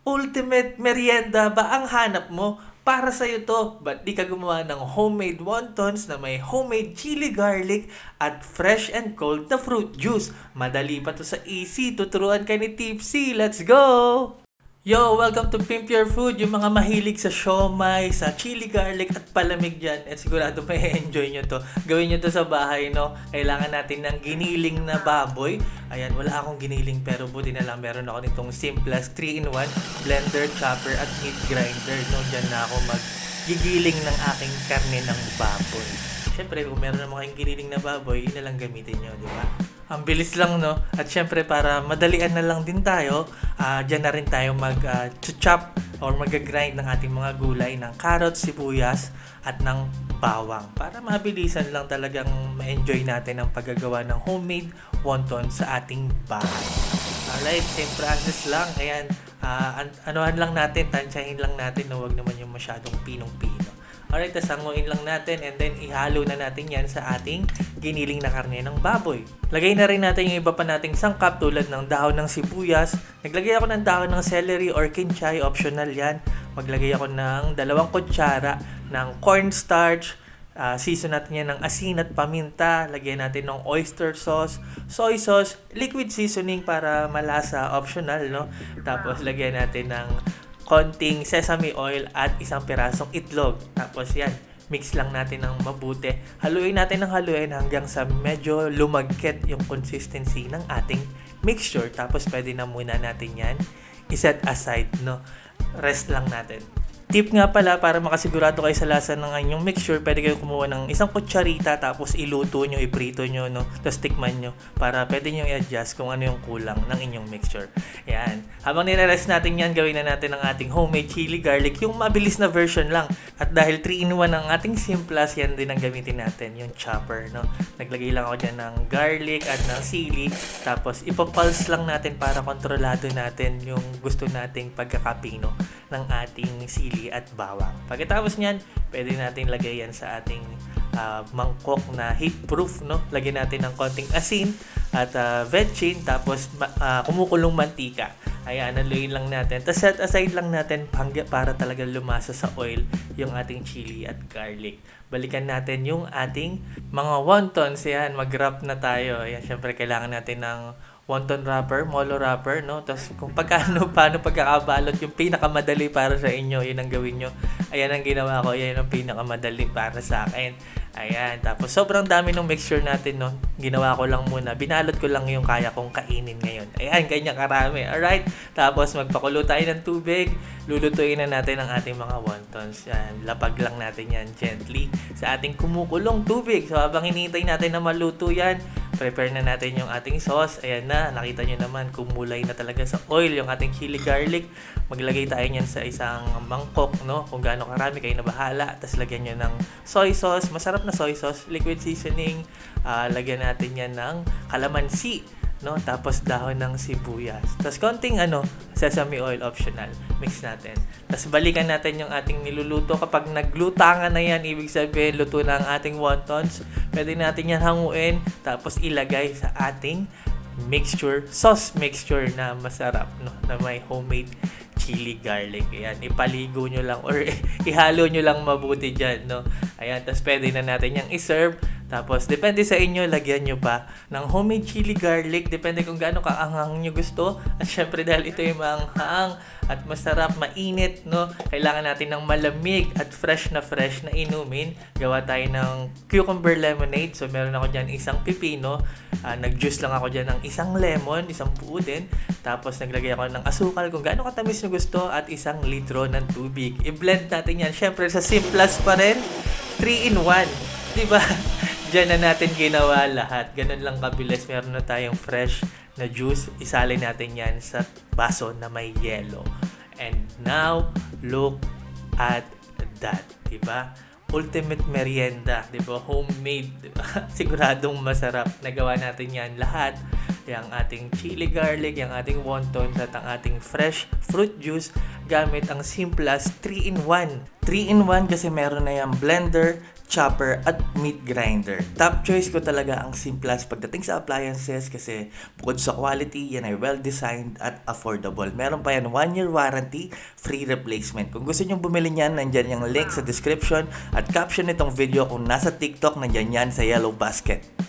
Ultimate merienda ba ang hanap mo? Para sa'yo to, ba't di ka gumawa ng homemade wontons na may homemade chili garlic at fresh and cold na fruit juice? Madali pa to sa easy, tuturuan ka ni Tipsy. Let's go! Yo, welcome to Pimp Your Food, yung mga mahilig sa siomay, sa chili garlic at palamig dyan. At sigurado may enjoy nyo to. Gawin nyo to sa bahay, no? Kailangan natin ng giniling na baboy. Ayan, wala akong giniling pero buti na lang meron ako nitong Simplast 3-in-1 blender, chopper at meat grinder, no? Diyan na ako gigiling ng aking karne ng baboy. Siyempre, kung meron naman kayong giniling na baboy, yun na lang gamitin nyo, di ba? Ang bilis lang, no? At syempre, para madalian na lang din tayo, dyan na rin tayo mag-chop or mag-grind ng ating mga gulay ng carrots, sibuyas, at ng bawang. Para mabilisan lang talagang ma-enjoy natin ang paggagawa ng homemade wonton sa ating bahay. Alright, same process lang. Ayan, anuhan lang natin, tansyahin lang natin na huwag naman yung masyadong pinong-pino. Alright, tas hanguin lang natin and then ihalo na natin yan sa ating giniling na karne ng baboy. Lagay na rin natin yung iba pa nating sangkap tulad ng dahon ng sibuyas. Naglagay ako ng dahon ng celery or kinchay, optional yan. Maglagay ako ng 2 kutsara ng cornstarch. Season natin yan ng asin at paminta. Lagyan natin ng oyster sauce, soy sauce, liquid seasoning para malasa, optional, no? Tapos lagyan natin ng konting sesame oil at 1 pirasong itlog. Tapos yan, mix lang natin ng mabuti. Haluin natin ng haluin hanggang sa medyo lumagkit yung consistency ng ating mixture. Tapos pwede na muna natin yan iset aside, no? Rest lang natin. Tip nga pala, para makasigurado kayo sa lasa ng inyong mixture, pwede kayo kumuha ng 1 kutsarita tapos iluto nyo, iprito nyo, no? Tapos tikman nyo para pwede nyo i-adjust kung ano yung kulang ng inyong mixture. Yan. Habang nire-rest natin yan, gawin na natin ang ating homemade chili garlic, yung mabilis na version lang. At dahil 3-in-1 ang ating Simplast, yan din ang gamitin natin, yung chopper, no? Naglagay lang ako dyan ng garlic at ng sili, tapos ipapulse lang natin para kontrolado natin yung gusto nating pagkakapino ng ating sili at bawang. Pagkatapos niyan, pwede natin lagay yan sa ating mangkok na heat-proof, no? Lagyan natin ng konting asin at vetchin, tapos kumukulong mantika. Ayan, haluin lang natin. Tapos set aside lang natin para talaga lumasa sa oil yung ating chili at garlic. Balikan natin yung ating mga wontons. Ayan, mag-wrap na tayo. Ayan, syempre kailangan natin ng wonton wrapper, molo wrapper, no? Tapos kung paano pagkakabalot, yung pinakamadali para sa inyo, yun ang gawin nyo. Ayan ang ginawa ko, yan ang pinakamadali para sa akin. Ayan, tapos sobrang dami ng mixture natin, no? Ginawa ko lang muna, binalot ko lang yung kaya kong kainin ngayon. Ayan, ganyan karami. Alright, tapos magpakulo tayo ng tubig, lulutuin na natin ang ating mga wontons. Yan, lapag lang natin yan gently sa ating kumukulong tubig. So habang hinihintay natin na maluto yan, prepare na natin yung ating sauce. Ayan na, nakita nyo naman, kumulay na talaga sa oil yung ating chili garlic. Maglagay tayo niyan sa isang mangkok, no? Kung gaano karami, kayo na bahala. Tapos lagyan nyo ng soy sauce, masarap na soy sauce, liquid seasoning. Lagyan natin yan ng kalamansi, no? Tapos dahon ng sibuyas. Tapos konting sesame oil, optional. Mix natin. Tapos balikan natin yung ating niluluto. Kapag naglutangan na yan, ibig sabihin luto na ang ating wontons. Pwede natin yan hanguin, tapos ilagay sa ating mixture, sauce mixture na masarap, no? Na may homemade chili garlic. Ayan, ipaligo nyo lang or ihalo nyo lang mabuti dyan, no? Ayan, tapos pwede na natin yung iserve. Tapos, depende sa inyo, lagyan nyo pa ng homemade chili garlic. Depende kung gaano kaanghang nyo gusto. At syempre, dahil ito yung maanghang at masarap, mainit, no? Kailangan natin ng malamig at fresh na inumin. Gawa tayo ng cucumber lemonade. So, meron ako dyan 1 pipino. Nag-juice lang ako dyan ng 1 lemon, 1 buo din. Tapos, naglagay ako ng asukal kung gaano katamis nyo gusto at 1 litro ng tubig. I-blend natin yan. Syempre, sa Simplast pa rin, 3-in-1. Diba? Diyan na natin ginawa lahat. Ganun lang kabilis. Meron na tayong fresh na juice. Isalin natin yan sa baso na may yelo. And now, look at that. Diba? Ultimate merienda. Diba? Homemade. Diba? Siguradong masarap. Nagawa natin yan lahat. Yung ating chili garlic, yung ating wontons at ang ating fresh fruit juice gamit ang Simplast 3-in-1. 3-in-1 kasi meron na yung blender, chopper at meat grinder. Top choice ko talaga ang Simplas pagdating sa appliances kasi bukod sa quality, yan ay well-designed at affordable. Meron pa yan 1-year warranty, free replacement. Kung gusto nyong bumili niyan, nandyan yung link sa description at caption nitong video kung nasa TikTok, nandyan yan sa yellow basket.